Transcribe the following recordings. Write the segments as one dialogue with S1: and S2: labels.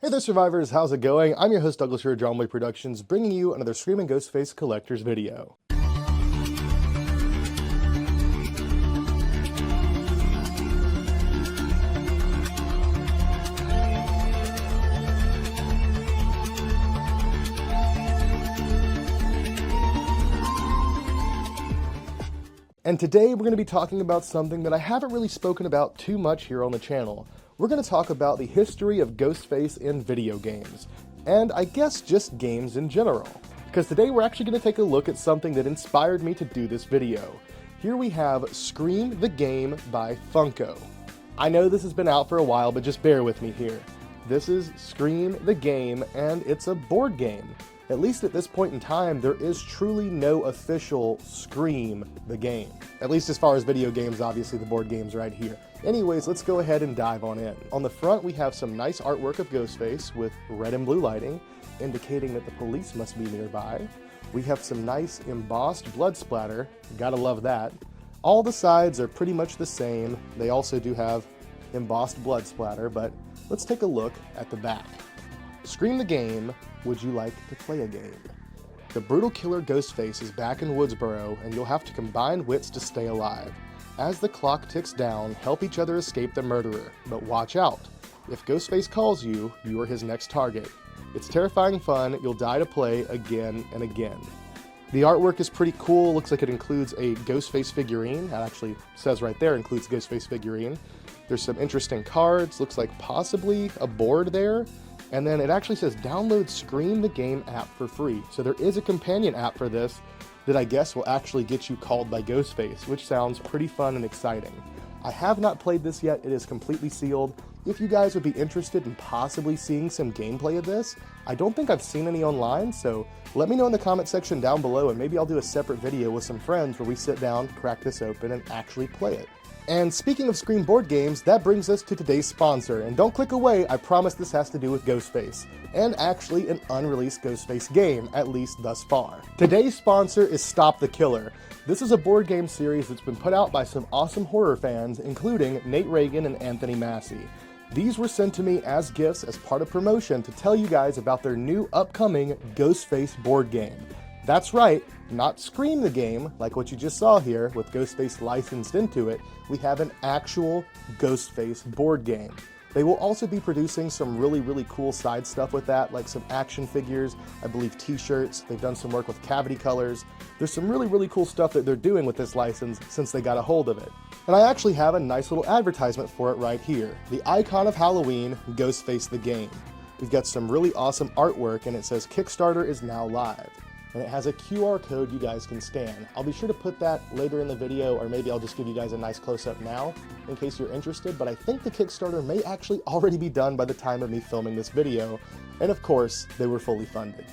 S1: Hey there survivors, how's it going? I'm your host Douglas here at John Boy Productions, bringing you another Screaming Ghostface Collector's video. And today we're going to be talking about something that I haven't really spoken about too much here on the channel. We're going to talk about the history of Ghostface in video games, and I guess just games in general. Because today we're actually going to take a look at something that inspired me to do this video. Here we have Scream the Game by Funko. I know this has been out for a while, but just bear with me here. This is Scream the Game, and it's a board game. At least at this point in time, there is truly no official Scream the Game. At least as far as video games, obviously the board game's right here. Anyways, let's go ahead and dive on in. On the front, we have some nice artwork of Ghostface with red and blue lighting, indicating that the police must be nearby. We have some nice embossed blood splatter, gotta love that. All the sides are pretty much the same. They also do have embossed blood splatter, but let's take a look at the back. Scream the Game, would you like to play a game? The brutal killer Ghostface is back in Woodsboro, and you'll have to combine wits to stay alive. As the clock ticks down, help each other escape the murderer, but watch out. If Ghostface calls you, you are his next target. It's terrifying fun, you'll die to play again and again. The artwork is pretty cool, looks like it includes a Ghostface figurine. That actually says right there, includes Ghostface figurine. There's some interesting cards, looks like possibly a board there. And then it actually says download Scream the Game app for free. So there is a companion app for this that I guess will actually get you called by Ghostface, which sounds pretty fun and exciting. I have not played this yet, it is completely sealed. If you guys would be interested in possibly seeing some gameplay of this, I don't think I've seen any online, so let me know in the comment section down below and maybe I'll do a separate video with some friends where we sit down, crack this open, and actually play it. And speaking of Scream board games, that brings us to today's sponsor, and don't click away, I promise this has to do with Ghostface, and actually an unreleased Ghostface game, at least thus far. Today's sponsor is Stop the Killer. This is a board game series that's been put out by some awesome horror fans, including Nate Reagan and Anthony Massey. These were sent to me as gifts as part of promotion to tell you guys about their new upcoming Ghostface board game. That's right, not Scream the Game, like what you just saw here with Ghostface licensed into it. We have an actual Ghostface board game. They will also be producing some really cool side stuff with that, like some action figures, I believe t-shirts. They've done some work with cavity colors. There's some really cool stuff that they're doing with this license since they got a hold of it. And I actually have a nice little advertisement for it right here. The icon of Halloween, Ghostface the Game. We've got some really awesome artwork and it says Kickstarter is now live. And it has a QR code you guys can scan. I'll be sure to put that later in the video, or maybe I'll just give you guys a nice close-up now in case you're interested, but I think the Kickstarter may actually already be done by the time of me filming this video, and of course, they were fully funded.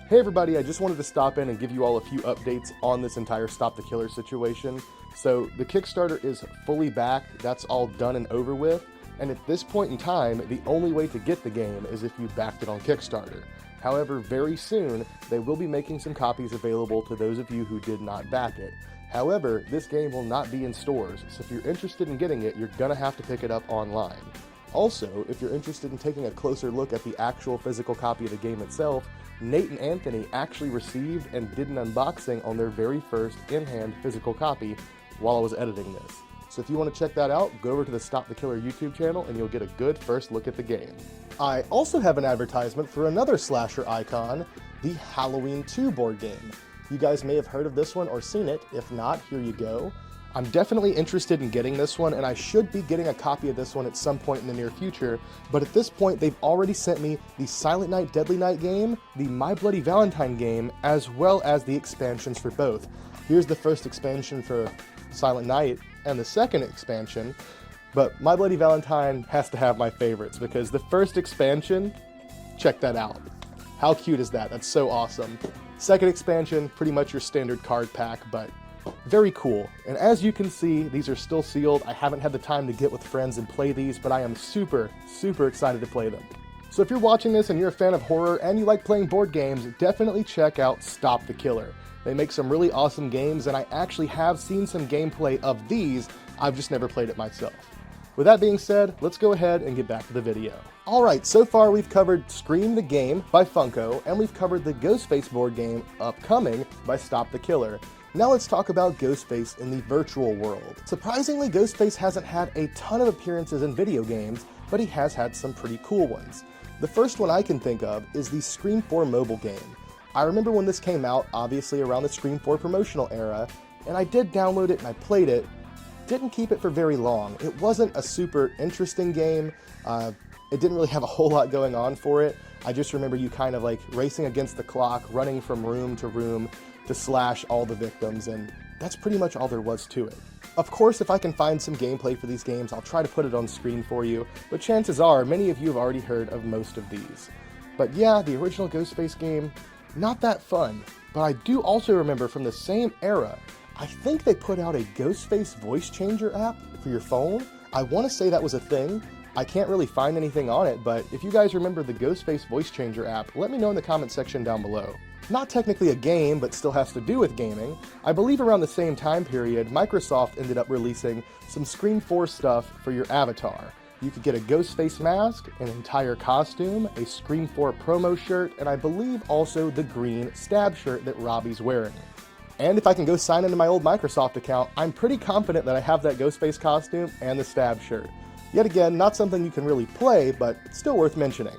S1: Hey everybody, I just wanted to stop in and give you all a few updates on this entire Stop the Killer situation. So the Kickstarter is fully back, that's all done and over with, and at this point in time, the only way to get the game is if you backed it on Kickstarter. However, very soon, they will be making some copies available to those of you who did not back it. However, this game will not be in stores, so if you're interested in getting it, you're gonna have to pick it up online. Also, if you're interested in taking a closer look at the actual physical copy of the game itself, Nate and Anthony actually received and did an unboxing on their very first in-hand physical copy while I was editing this. So if you want to check that out, go over to the Stop the Killer YouTube channel and you'll get a good first look at the game. I also have an advertisement for another slasher icon, the Halloween 2 board game. You guys may have heard of this one or seen it. If not, here you go. I'm definitely interested in getting this one, and I should be getting a copy of this one at some point in the near future, but at this point they've already sent me the Silent Night Deadly Night game, the My Bloody Valentine game, as well as the expansions for both. Here's the first expansion for Silent Night and the second expansion, but My Bloody Valentine has to have my favorites because the first expansion, check that out. How cute is that? That's so awesome. Second expansion, pretty much your standard card pack, but very cool. And as you can see, these are still sealed. I haven't had the time to get with friends and play these, but I am super excited to play them. So if you're watching this and you're a fan of horror and you like playing board games, definitely check out Stop the Killer. They make some really awesome games, and I actually have seen some gameplay of these. I've just never played it myself. With that being said, let's go ahead and get back to the video. Alright, so far we've covered Scream the Game by Funko, and we've covered the Ghostface board game Upcoming by Stop the Killer. Now let's talk about Ghostface in the virtual world. Surprisingly, Ghostface hasn't had a ton of appearances in video games, but he has had some pretty cool ones. The first one I can think of is the Scream 4 mobile game. I remember when this came out, obviously around the Scream 4 promotional era, and I did download it and I played it. Didn't keep it for very long. It wasn't a super interesting game. It didn't really have a whole lot going on for it. I just remember you kind of like racing against the clock, running from room to slash all the victims, and that's pretty much all there was to it. Of course, if I can find some gameplay for these games, I'll try to put it on screen for you, but chances are many of you have already heard of most of these. But yeah, the original Ghostface game, not that fun. But I do also remember from the same era, I think they put out a Ghostface voice changer app for your phone. I want to say that was a thing. I can't really find anything on it, but if you guys remember the Ghostface voice changer app, let me know in the comment section down below. Not technically a game, but still has to do with gaming. I believe around the same time period, Microsoft ended up releasing some Scream 4 stuff for your avatar. You could get a Ghostface mask, an entire costume, a Scream 4 promo shirt, and I believe also the green stab shirt that Robbie's wearing. And if I can go sign into my old Microsoft account, I'm pretty confident that I have that Ghostface costume and the stab shirt. Yet again, not something you can really play, but still worth mentioning.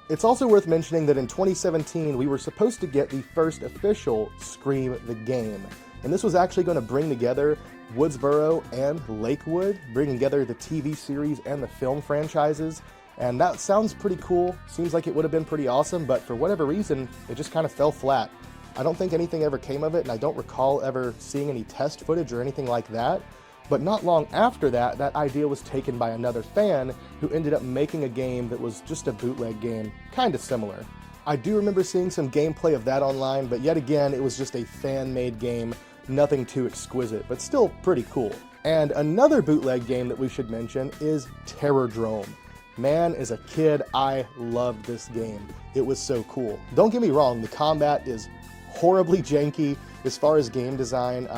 S1: It's also worth mentioning that in 2017, we were supposed to get the first official Scream the Game. And this was actually going to bring together Woodsboro and Lakewood, bringing together the TV series and the film franchises. And that sounds pretty cool. Seems like it would have been pretty awesome, but for whatever reason, it just kind of fell flat. I don't think anything ever came of it, and I don't recall ever seeing any test footage or anything like that. But not long after that, that idea was taken by another fan who ended up making a game that was just a bootleg game, kind of similar. I do remember seeing some gameplay of that online, but yet again, it was just a fan-made game, nothing too exquisite, but still pretty cool. And another bootleg game that we should mention is Terrordrome. Man, as a kid, I loved this game. It was so cool. Don't get me wrong, the combat is horribly janky. As far as game design,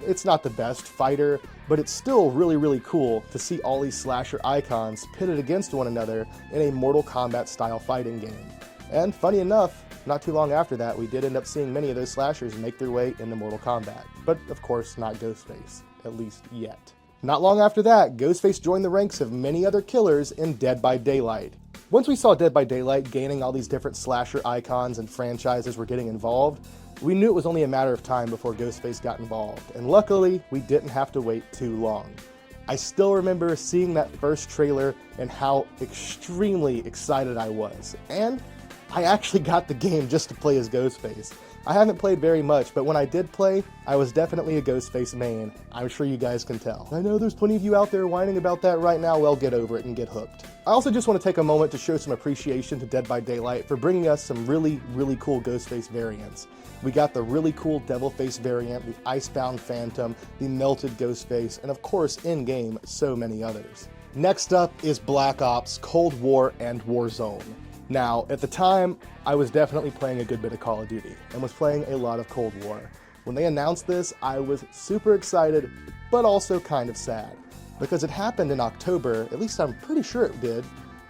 S1: it's not the best fighter, but it's still really, really cool to see all these slasher icons pitted against one another in a Mortal Kombat style fighting game. And funny enough, not too long after that, we did end up seeing many of those slashers make their way into Mortal Kombat. But of course, not Ghostface, at least yet. Not long after that, Ghostface joined the ranks of many other killers in Dead by Daylight. Once we saw Dead by Daylight gaining all these different slasher icons and franchises were getting involved, we knew it was only a matter of time before Ghostface got involved, and luckily, we didn't have to wait too long. I still remember seeing that first trailer and how extremely excited I was, and I actually got the game just to play as Ghostface. I haven't played very much, but when I did play, I was definitely a Ghostface main. I'm sure you guys can tell. I know there's plenty of you out there whining about that right now. Well, get over it and get hooked. I also just want to take a moment to show some appreciation to Dead by Daylight for bringing us some really, really cool Ghostface variants. We got the really cool Devilface variant, the Icebound Phantom, the Melted Ghostface, and of course, in-game, so many others. Next up is Black Ops, Cold War, and Warzone. Now, at the time, I was definitely playing a good bit of Call of Duty, and was playing a lot of Cold War. When they announced this, I was super excited, but also kind of sad. Because it happened in October, at least I'm pretty sure it did,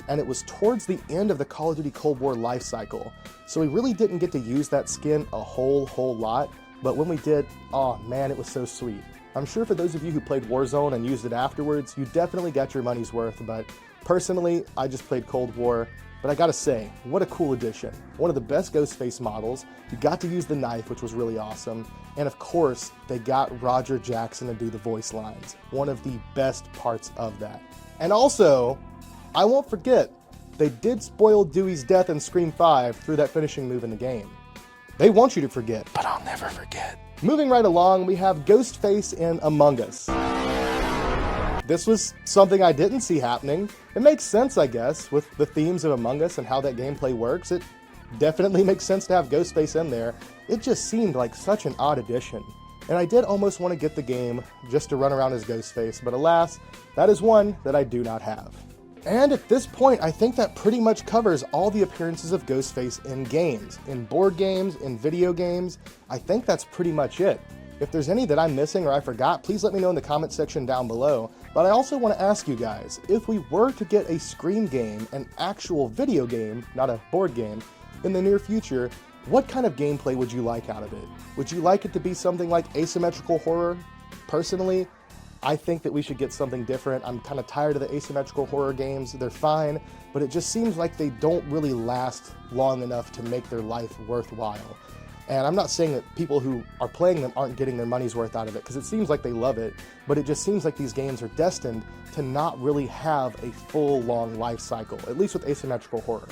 S1: and it was towards the end of the Call of Duty Cold War life cycle. So we really didn't get to use that skin a whole lot, but when we did, oh man, it was so sweet. I'm sure for those of you who played Warzone and used it afterwards, you definitely got your money's worth, but personally, I just played Cold War. But I gotta say, what a cool addition. One of the best Ghostface models, you got to use the knife, which was really awesome, and of course, they got Roger Jackson to do the voice lines. One of the best parts of that. And also, I won't forget, they did spoil Dewey's death in Scream 5 through that finishing move in the game. They want you to forget, but I'll never forget. Moving right along, we have Ghostface in Among Us. This was something I didn't see happening. It makes sense, I guess, with the themes of Among Us and how that gameplay works. It definitely makes sense to have Ghostface in there. It just seemed like such an odd addition. And I did almost want to get the game just to run around as Ghostface, but alas, that is one that I do not have. And at this point, I think that pretty much covers all the appearances of Ghostface in games, in board games, in video games. I think that's pretty much it. If there's any that I'm missing or I forgot, please let me know in the comment section down below. But I also want to ask you guys, if we were to get a Scream game, an actual video game, not a board game, in the near future, what kind of gameplay would you like out of it? Would you like it to be something like asymmetrical horror? Personally, I think that we should get something different. I'm kind of tired of the asymmetrical horror games. They're fine, but it just seems like they don't really last long enough to make their life worthwhile. And I'm not saying that people who are playing them aren't getting their money's worth out of it, because it seems like they love it, but it just seems like these games are destined to not really have a full, long life cycle, at least with asymmetrical horror.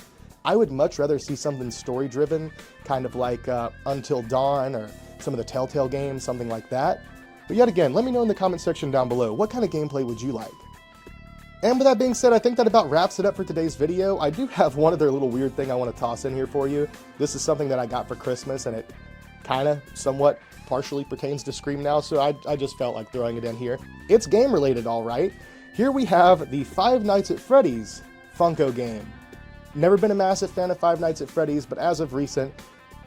S1: I would much rather see something story-driven, kind of like Until Dawn or some of the Telltale games, something like that. But yet again, let me know in the comment section down below, what kind of gameplay would you like? And with that being said, I think that about wraps it up for today's video. I do have one other little weird thing I want to toss in here for you. This is something that I got for Christmas, and it kind of, somewhat, partially pertains to Scream now, so I just felt like throwing it in here. It's game-related, all right. Here we have the Five Nights at Freddy's Funko game. Never been a massive fan of Five Nights at Freddy's, but as of recent,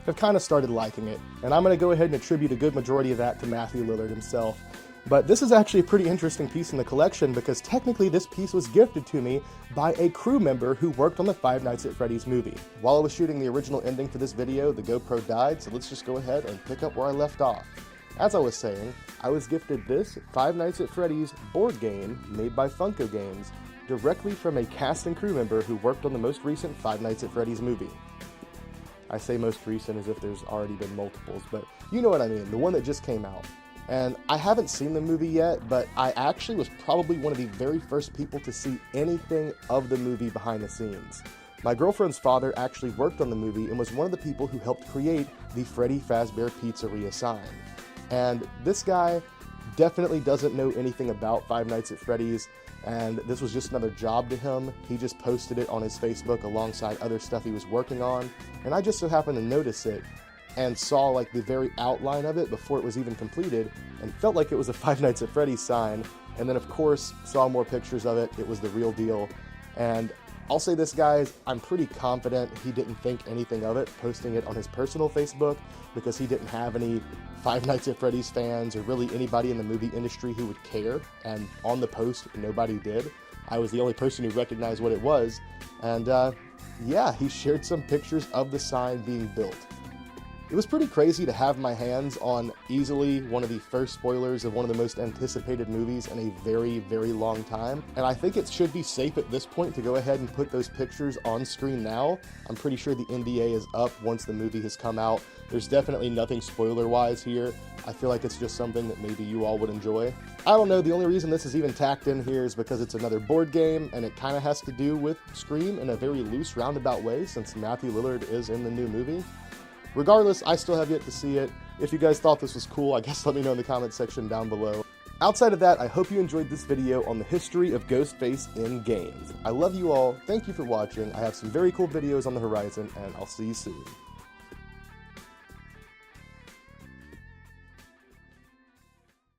S1: have kind of started liking it. And I'm going to go ahead and attribute a good majority of that to Matthew Lillard himself. But this is actually a pretty interesting piece in the collection, because technically this piece was gifted to me by a crew member who worked on the Five Nights at Freddy's movie. While I was shooting the original ending for this video, the GoPro died, so let's just go ahead and pick up where I left off. As I was saying, I was gifted this Five Nights at Freddy's board game made by Funko Games, directly from a cast and crew member who worked on the most recent Five Nights at Freddy's movie. I say most recent as if there's already been multiples, but you know what I mean, the one that just came out. And I haven't seen the movie yet, but I actually was probably one of the very first people to see anything of the movie behind the scenes. My girlfriend's father actually worked on the movie and was one of the people who helped create the Freddy Fazbear Pizzeria sign. And this guy definitely doesn't know anything about Five Nights at Freddy's, and this was just another job to him. He just posted it on his Facebook alongside other stuff he was working on, and I just so happened to notice it and saw like the very outline of it before it was even completed, and felt like it was a Five Nights at Freddy's sign. And then of course saw more pictures of it. It was the real deal. And I'll say this, guys, I'm pretty confident he didn't think anything of it posting it on his personal Facebook, because he didn't have any Five Nights at Freddy's fans or really anybody in the movie industry who would care. And on the post, nobody did. I was the only person who recognized what it was. And yeah, he shared some pictures of the sign being built. It was pretty crazy to have my hands on easily one of the first spoilers of one of the most anticipated movies in a very, very long time. And I think it should be safe at this point to go ahead and put those pictures on screen now. I'm pretty sure the NDA is up once the movie has come out. There's definitely nothing spoiler-wise here. I feel like it's just something that maybe you all would enjoy. I don't know, the only reason this is even tacked in here is because it's another board game, and it kind of has to do with Scream in a very loose, roundabout way, since Matthew Lillard is in the new movie. Regardless, I still have yet to see it. If you guys thought this was cool, I guess let me know in the comment section down below. Outside of that, I hope you enjoyed this video on the history of Ghostface in games. I love you all, thank you for watching, I have some very cool videos on the horizon, and I'll see you soon.